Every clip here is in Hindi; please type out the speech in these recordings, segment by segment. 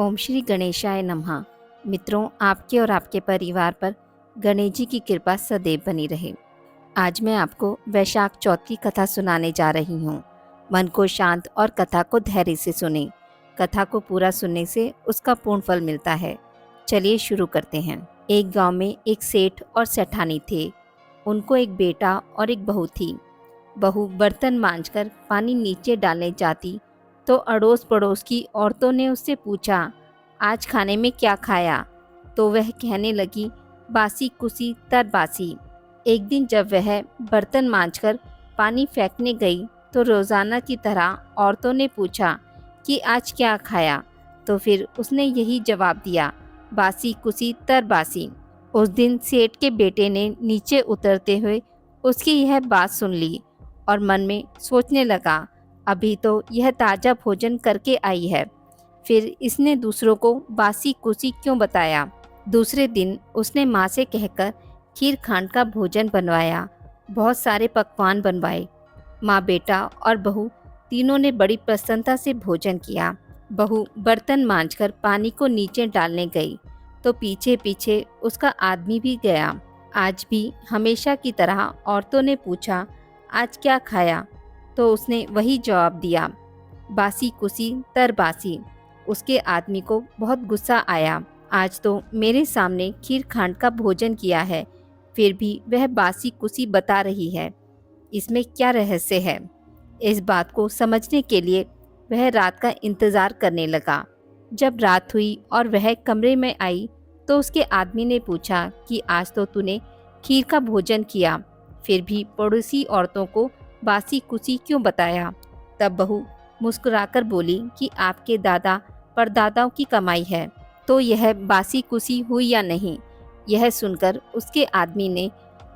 ओम श्री गणेशाय नमः। मित्रों, आपके और आपके परिवार पर गणेश जी की कृपा सदैव बनी रहे। आज मैं आपको वैशाख चौथ की कथा सुनाने जा रही हूँ। मन को शांत और कथा को धैर्य से सुने। कथा को पूरा सुनने से उसका पूर्ण फल मिलता है। चलिए शुरू करते हैं। एक गांव में एक सेठ और सेठानी थे। उनको एक बेटा और एक बहू थी। बहू बर्तन मांजकर पानी नीचे डालने जाती तो अड़ोस पड़ोस की औरतों ने उससे पूछा, आज खाने में क्या खाया? तो वह कहने लगी, बासी कुसी तरबासी। एक दिन जब वह बर्तन मांजकर पानी फेंकने गई तो रोज़ाना की तरह औरतों ने पूछा कि आज क्या खाया? तो फिर उसने यही जवाब दिया, बासी कुसी तरबासी। उस दिन सेठ के बेटे ने नीचे उतरते हुए उसकी यह बात सुन ली और मन में सोचने लगा, अभी तो यह ताज़ा भोजन करके आई है, फिर इसने दूसरों को बासी कुसी क्यों बताया। दूसरे दिन उसने माँ से कहकर खीर खांड का भोजन बनवाया। बहुत सारे पकवान बनवाए। माँ, बेटा और बहू तीनों ने बड़ी प्रसन्नता से भोजन किया। बहू बर्तन मांजकर पानी को नीचे डालने गई तो पीछे पीछे उसका आदमी भी गया। आज भी हमेशा की तरह औरतों ने पूछा, आज क्या खाया? तो उसने वही जवाब दिया, बासी कुसी तरबासी। उसके आदमी को बहुत गुस्सा आया। आज तो मेरे सामने खीर खांड का भोजन किया है, फिर भी वह बासी कुसी बता रही है। इसमें क्या रहस्य है? इस बात को समझने के लिए वह रात का इंतज़ार करने लगा। जब रात हुई और वह कमरे में आई तो उसके आदमी ने पूछा कि आज तो तूने खीर का भोजन किया, फिर भी पड़ोसी औरतों को बासी कुसी क्यों बताया? तब बहू मुस्कुराकर बोली कि आपके दादा परदादाओं की कमाई है, तो यह बासी कुसी हुई या नहीं? यह सुनकर उसके आदमी ने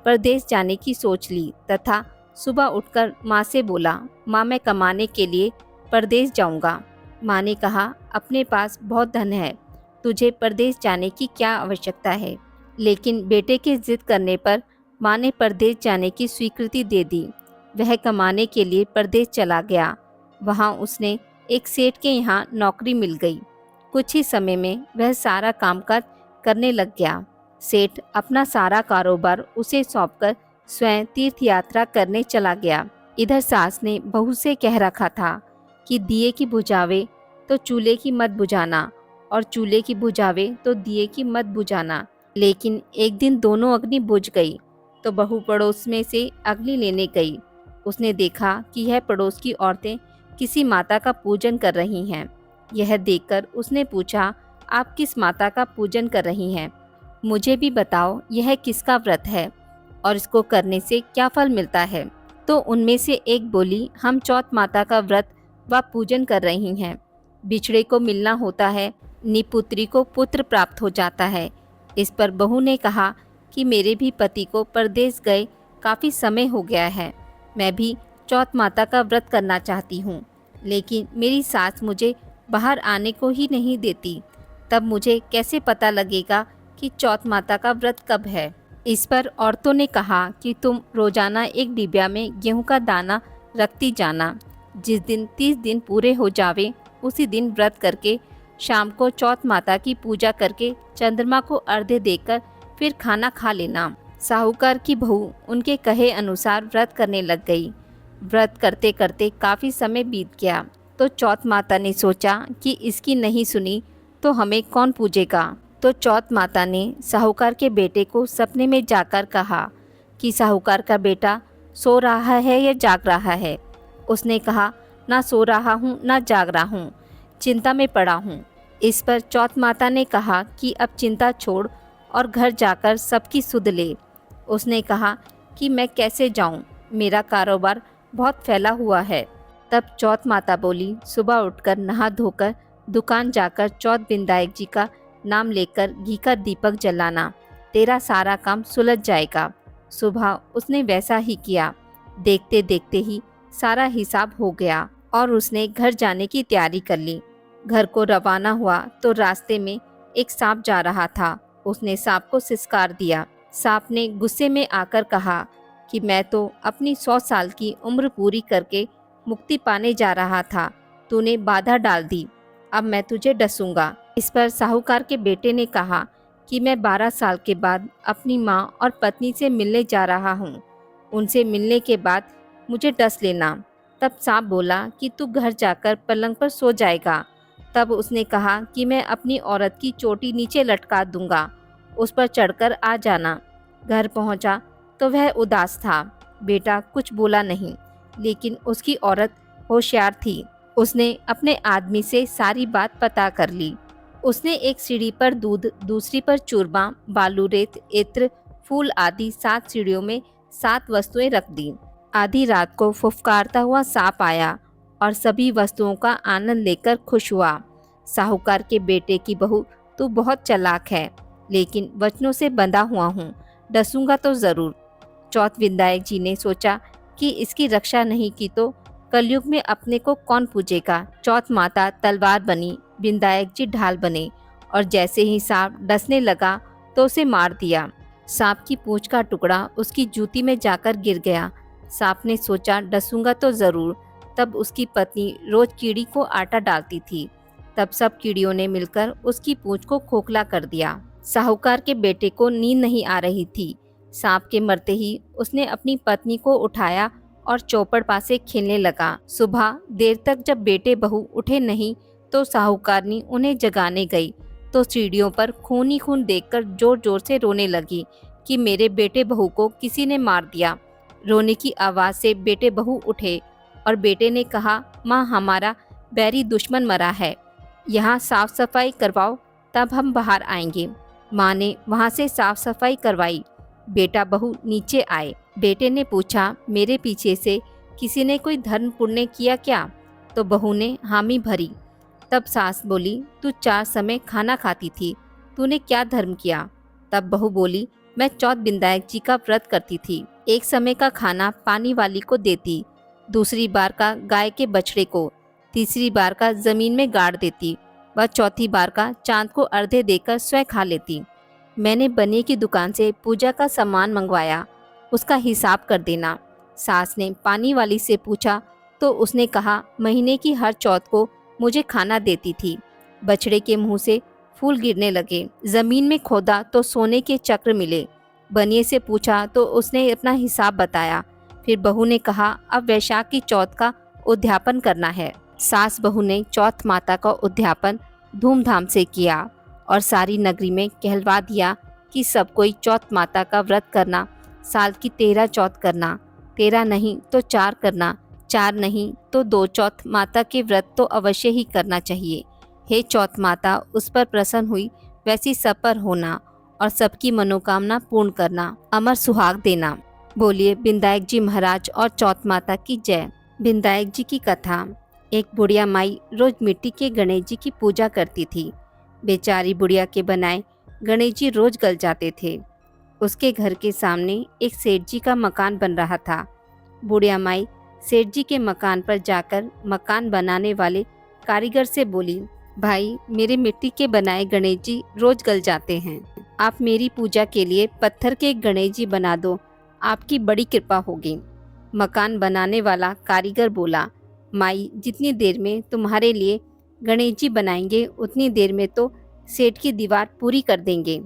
परदेश जाने की सोच ली तथा सुबह उठकर माँ से बोला, माँ, मैं कमाने के लिए परदेश जाऊँगा। माँ ने कहा, अपने पास बहुत धन है, तुझे परदेश जाने की क्या आवश्यकता है? लेकिन बेटे के जिद करने पर माँ ने परदेश जाने की स्वीकृति दे दी। वह कमाने के लिए परदेश चला गया। वहाँ उसने एक सेठ के यहाँ नौकरी मिल गई। कुछ ही समय में वह सारा कामकाज करने लग गया। सेठ अपना सारा कारोबार उसे सौंपकर स्वयं तीर्थ यात्रा करने चला गया। इधर सास ने बहू से कह रखा था कि दिए की बुझावे तो चूल्हे की मत बुझाना और चूल्हे की बुझावे तो दिए की मत बुझाना। लेकिन एक दिन दोनों अग्नि बुझ गई तो बहू पड़ोस में से अग्नि लेने गई। उसने देखा कि यह पड़ोस की औरतें किसी माता का पूजन कर रही हैं। यह देखकर उसने पूछा, आप किस माता का पूजन कर रही हैं? मुझे भी बताओ, यह किसका व्रत है और इसको करने से क्या फल मिलता है? तो उनमें से एक बोली, हम चौथ माता का व्रत व पूजन कर रही हैं। बिछड़े को मिलना होता है, निपुत्री को पुत्र प्राप्त हो जाता है। इस पर बहू ने कहा कि मेरे भी पति को परदेश गए काफ़ी समय हो गया है। मैं भी चौथ माता का व्रत करना चाहती हूँ, लेकिन मेरी सास मुझे बाहर आने को ही नहीं देती। तब मुझे कैसे पता लगेगा कि चौथ माता का व्रत कब है? इस पर औरतों ने कहा कि तुम रोजाना एक डिबिया में गेहूं का दाना रखती जाना। जिस दिन 30 दिन पूरे हो जावे उसी दिन व्रत करके शाम को चौथ माता की पूजा करके चंद्रमा को अर्घ्य देकर फिर खाना खा लेना। साहूकार की बहू उनके कहे अनुसार व्रत करने लग गई। व्रत करते करते काफ़ी समय बीत गया तो चौथ माता ने सोचा कि इसकी नहीं सुनी तो हमें कौन पूजेगा। तो चौथ माता ने साहूकार के बेटे को सपने में जाकर कहा कि साहूकार का बेटा सो रहा है या जाग रहा है। उसने कहा, ना सो रहा हूँ ना जाग रहा हूँ, चिंता में पड़ा हूँ। इस पर चौथ माता ने कहा कि अब चिंता छोड़ और घर जाकर सबकी सुध ले। उसने कहा कि मैं कैसे जाऊँ, मेरा कारोबार बहुत फैला हुआ है। तब चौथ माता बोली, सुबह उठकर नहा धोकर दुकान जाकर चौथ विनायक जी का नाम लेकर घी का दीपक जलाना, तेरा सारा काम सुलझ जाएगा। सुबह उसने वैसा ही किया। देखते देखते ही सारा हिसाब हो गया और उसने घर जाने की तैयारी कर ली। घर को रवाना हुआ तो रास्ते में एक सांप जा रहा था। उसने सांप को सिसकार दिया। सांप ने गुस्से में आकर कहा कि मैं तो अपनी 100 साल की उम्र पूरी करके मुक्ति पाने जा रहा था, तूने बाधा डाल दी, अब मैं तुझे डसूंगा। इस पर साहूकार के बेटे ने कहा कि मैं 12 साल के बाद अपनी माँ और पत्नी से मिलने जा रहा हूँ। उनसे मिलने के बाद मुझे डस लेना। तब सांप बोला कि तू घर जाकर पलंग पर सो जाएगा। तब उसने कहा कि मैं अपनी औरत की चोटी नीचे लटका दूंगा, उस पर चढ़कर आ जाना। घर पहुंचा तो वह उदास था। बेटा कुछ बोला नहीं, लेकिन उसकी औरत होशियार थी। उसने अपने आदमी से सारी बात पता कर ली। उसने एक सीढ़ी पर दूध, दूसरी पर चूरमा, बालू, रेत, इत्र, फूल आदि 7 सीढ़ियों में 7 वस्तुएं रख दी। आधी रात को फुफकारता हुआ सांप आया और सभी वस्तुओं का आनंद लेकर खुश हुआ। साहूकार के बेटे की बहू, तू बहुत चालाक है, लेकिन वचनों से बंधा हुआ हूँ, डसूंगा तो जरूर। चौथ विधायक जी ने सोचा कि इसकी रक्षा नहीं की तो कलयुग में अपने को कौन पूजेगा। चौथ माता तलवार बनी, विधायक जी ढाल बने और जैसे ही सांप डसने लगा तो उसे मार दिया। सांप की पूंछ का टुकड़ा उसकी जूती में जाकर गिर गया। सांप ने सोचा डसूंगा तो जरूर। तब उसकी पत्नी रोज कीड़ी को आटा डालती थी। तब सब कीड़ियों ने मिलकर उसकी पूंछ को खोखला कर दिया। साहूकार के बेटे को नींद नहीं आ रही थी। सांप के मरते ही उसने अपनी पत्नी को उठाया और चौपड़ पासे खेलने लगा। सुबह देर तक जब बेटे बहू उठे नहीं तो साहूकारनी उन्हें जगाने गई तो सीढ़ियों पर खून ही खून देखकर जोर जोर से रोने लगी कि मेरे बेटे बहू को किसी ने मार दिया। रोने की आवाज़ से बेटे बहू उठे और बेटे ने कहा, माँ हमारा बैरी दुश्मन मरा है, यहाँ साफ सफाई करवाओ तब हम बाहर आएंगे। माँ ने वहाँ से साफ सफाई करवाई। बेटा बहू नीचे आए। बेटे ने पूछा, मेरे पीछे से किसी ने कोई धर्म पुण्य किया क्या? तो बहू ने हामी भरी। तब सास बोली, तू 4 समय खाना खाती थी, तूने क्या धर्म किया? तब बहू बोली, मैं चौथ विधायक जी का व्रत करती थी। एक समय का खाना पानी वाली को देती, दूसरी बार का गाय के बछड़े को, तीसरी बार का जमीन में गाड़ देती व चौथी बार का चांद को अर्धे देकर स्वयं खा लेती। मैंने बनिए की दुकान से पूजा का सामान मंगवाया, उसका हिसाब कर देना। सास ने पानी वाली से पूछा तो उसने कहा, महीने की हर चौथ को मुझे खाना देती थी। बछड़े के मुंह से फूल गिरने लगे। जमीन में खोदा तो सोने के चक्र मिले। बनिए से पूछा तो उसने अपना हिसाब बताया। फिर बहू ने कहा, अब वैशाख की चौथ का उद्यापन करना है। सास बहू ने चौथ माता का उद्यापन धूमधाम से किया और सारी नगरी में कहलवा दिया कि सब कोई चौथ माता का व्रत करना, साल की 13 चौथ करना, 13 नहीं तो 4 करना, 4 नहीं तो 2 चौथ माता के व्रत तो अवश्य ही करना चाहिए। हे चौथ माता, उस पर प्रसन्न हुई वैसी सब पर होना और सबकी मनोकामना पूर्ण करना, अमर सुहाग देना। बोलिए विधायक जी महाराज और चौथ माता की जय। विधायक जी की कथा। एक बुढ़िया माई रोज मिट्टी के गणेश जी की पूजा करती थी। बेचारी बुढ़िया के बनाए गणेश जी रोज गल जाते थे। उसके घर के सामने एक सेठ जी का मकान बन रहा था। बुढ़िया माई सेठ जी के मकान पर जाकर मकान बनाने वाले कारीगर से बोली, भाई मेरे मिट्टी के बनाए गणेश जी रोज गल जाते हैं, आप मेरी पूजा के लिए पत्थर के गणेश जी बना दो, आपकी बड़ी कृपा होगी। मकान बनाने वाला कारीगर बोला, माई जितनी देर में तुम्हारे लिए गणेश जी बनाएंगे उतनी देर में तो सेठ की दीवार पूरी कर देंगे।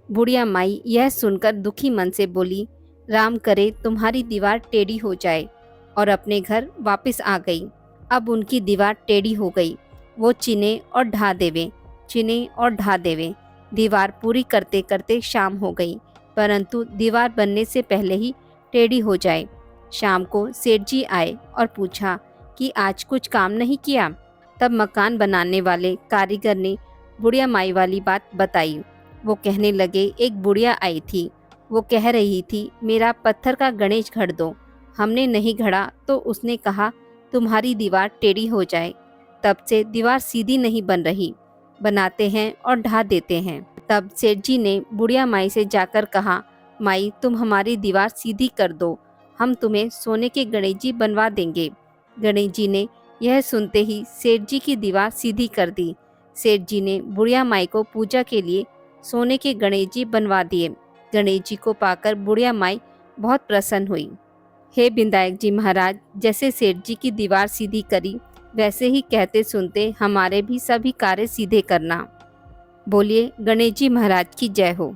बुढ़िया माई यह सुनकर दुखी मन से बोली, राम करे तुम्हारी दीवार टेढ़ी हो जाए, और अपने घर वापस आ गई। अब उनकी दीवार टेढ़ी हो गई। वो चिने और ढा देवे, चिने और ढा देवे। दीवार पूरी करते करते शाम हो गई, परंतु दीवार बनने से पहले ही टेढ़ी हो जाए। शाम को सेठ जी आए और पूछा कि आज कुछ काम नहीं किया। तब मकान बनाने वाले कारीगर ने बुढ़िया माई वाली बात बताई। वो कहने लगे, एक बुढ़िया आई थी, वो कह रही थी मेरा पत्थर का गणेश घड़ दो। हमने नहीं घड़ा तो उसने कहा तुम्हारी दीवार टेढ़ी हो जाए। तब से दीवार सीधी नहीं बन रही, बनाते हैं और ढा देते हैं। तब सेठ जी ने बुढ़िया माई से जाकर कहा, माई तुम हमारी दीवार सीधी कर दो, हम तुम्हें सोने के गणेश जी बनवा देंगे। गणेश जी ने यह सुनते ही सेठ जी की दीवार सीधी कर दी। सेठ जी ने बुढ़िया माई को पूजा के लिए सोने के गणेश जी बनवा दिए। गणेश जी को पाकर बुढ़िया माई बहुत प्रसन्न हुई। हे विधायक जी महाराज, जैसे सेठ जी की दीवार सीधी करी, वैसे ही कहते सुनते हमारे भी सभी कार्य सीधे करना। बोलिए गणेश जी महाराज की जय हो।